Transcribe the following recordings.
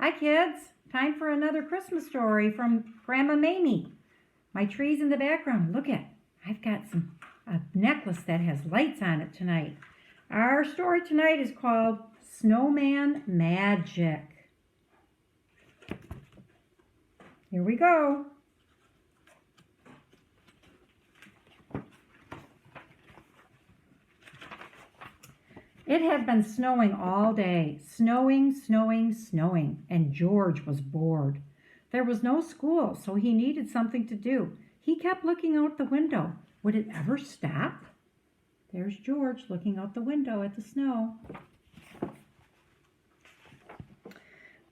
Hi kids, time for another Christmas story from Grandma Mamie. My tree's in the background. Look at, I've got a necklace that has lights on it tonight. Our story tonight is called Snowman Magic. Here we go. It had been snowing all day. Snowing, snowing, snowing, and George was bored. There was no school, so he needed something to do. He kept looking out the window. Would it ever stop? There's George looking out the window at the snow.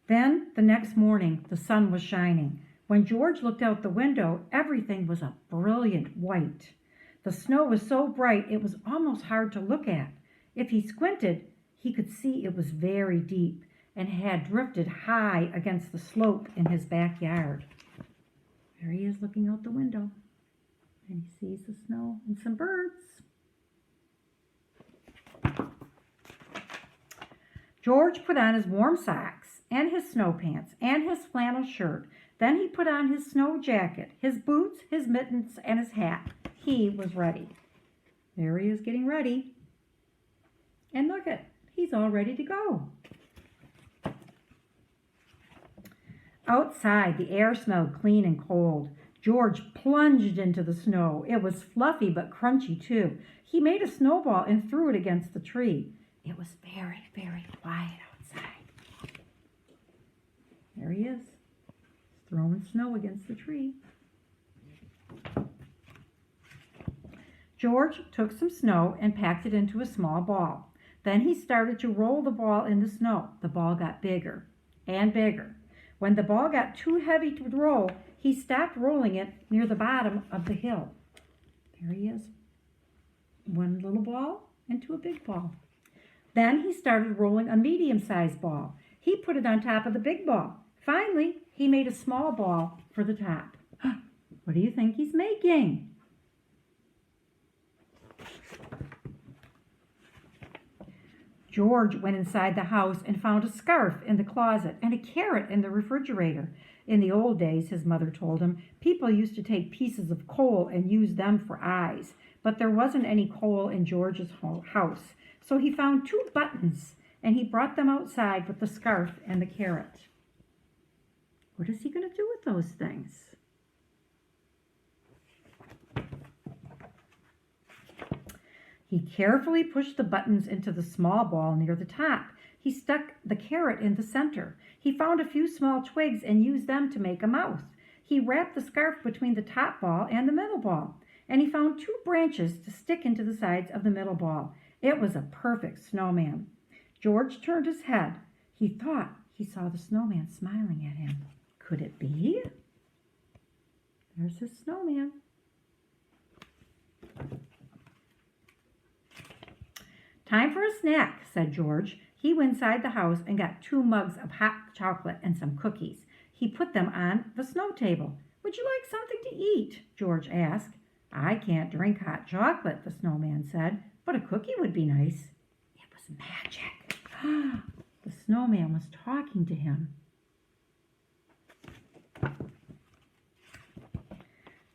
Then, the next morning, the sun was shining. When George looked out the window, everything was a brilliant white. The snow was so bright it was almost hard to look at. If he squinted, he could see it was very deep and had drifted high against the slope in his backyard. There he is looking out the window, and he sees the snow and some birds. George put on his warm socks and his snow pants and his flannel shirt. Then he put on his snow jacket, his boots, his mittens, and his hat. He was ready. There he is getting ready. And look at, he's all ready to go. Outside, the air smelled clean and cold. George plunged into the snow. It was fluffy but crunchy too. He made a snowball and threw it against the tree. It was very, very quiet outside. There he is, throwing snow against the tree. George took some snow and packed it into a small ball. Then he started to roll the ball in the snow. The ball got bigger and bigger. When the ball got too heavy to roll, he stopped rolling it near the bottom of the hill. There he is. One little ball into a big ball. Then he started rolling a medium-sized ball. He put it on top of the big ball. Finally, he made a small ball for the top. What do you think he's making? George went inside the house and found a scarf in the closet and a carrot in the refrigerator. In the old days, his mother told him, people used to take pieces of coal and use them for eyes. But there wasn't any coal in George's house. So he found 2 buttons and he brought them outside with the scarf and the carrot. What is he going to do with those things? He carefully pushed the buttons into the small ball near the top. He stuck the carrot in the center. He found a few small twigs and used them to make a mouth. He wrapped the scarf between the top ball and the middle ball, and he found 2 branches to stick into the sides of the middle ball. It was a perfect snowman. George turned his head. He thought he saw the snowman smiling at him. Could it be? There's his snowman. Time for a snack, said George. He went inside the house and got 2 mugs of hot chocolate and some cookies. He put them on the snow table. Would you like something to eat? George asked. I can't drink hot chocolate, the snowman said, but a cookie would be nice. It was magic. The snowman was talking to him.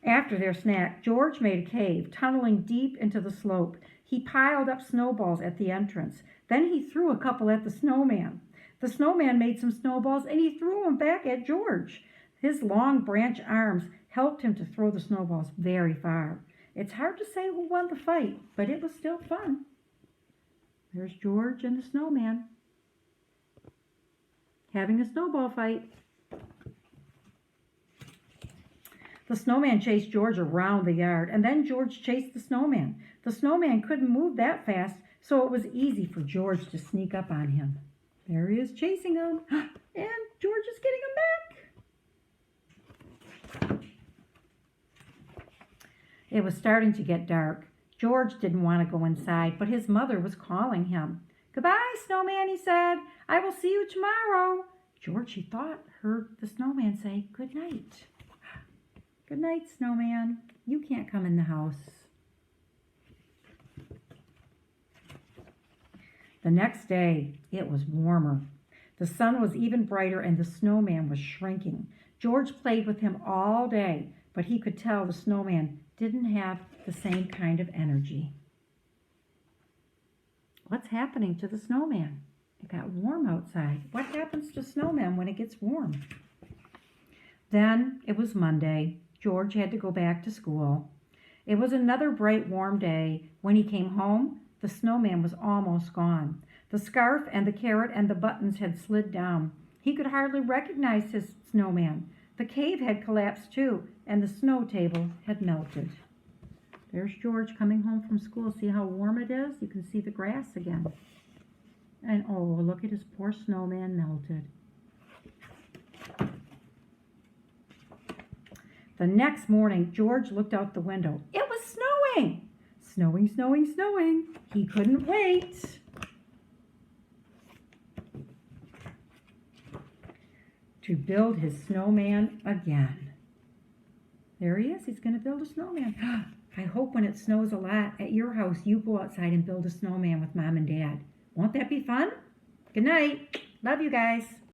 After their snack, George made a cave, tunneling deep into the slope. He piled up snowballs at the entrance. Then he threw a couple at the snowman. The snowman made some snowballs and he threw them back at George. His long branch arms helped him to throw the snowballs very far. It's hard to say who won the fight, but it was still fun. There's George and the snowman having a snowball fight. The snowman chased George around the yard, and then George chased the snowman. The snowman couldn't move that fast, so it was easy for George to sneak up on him. There he is chasing him, and George is getting him back. It was starting to get dark. George didn't want to go inside, but his mother was calling him. Goodbye, snowman, he said. I will see you tomorrow. George, he thought, heard the snowman say, good night. Good night, snowman. You can't come in the house. The next day, it was warmer. The The sun was even brighter and the snowman was shrinking. George played with him all day, but he could tell the snowman didn't have the same kind of energy. What's happening to the snowman? It got warm outside. What happens to snowmen when it gets warm? Then it was Monday. George had to go back to school. It was another bright, warm day. When he came home, the snowman was almost gone. The scarf and the carrot and the buttons had slid down. He could hardly recognize his snowman. The cave had collapsed too, and the snow table had melted. There's George coming home from school. See how warm it is? You can see the grass again. And oh, look at his poor snowman melted. The next morning, George looked out the window. It was snowing! Snowing, snowing, snowing. He couldn't wait. To build his snowman again. There he is. He's going to build a snowman. I hope when it snows a lot at your house, you go outside and build a snowman with Mom and Dad. Won't that be fun? Good night. Love you guys.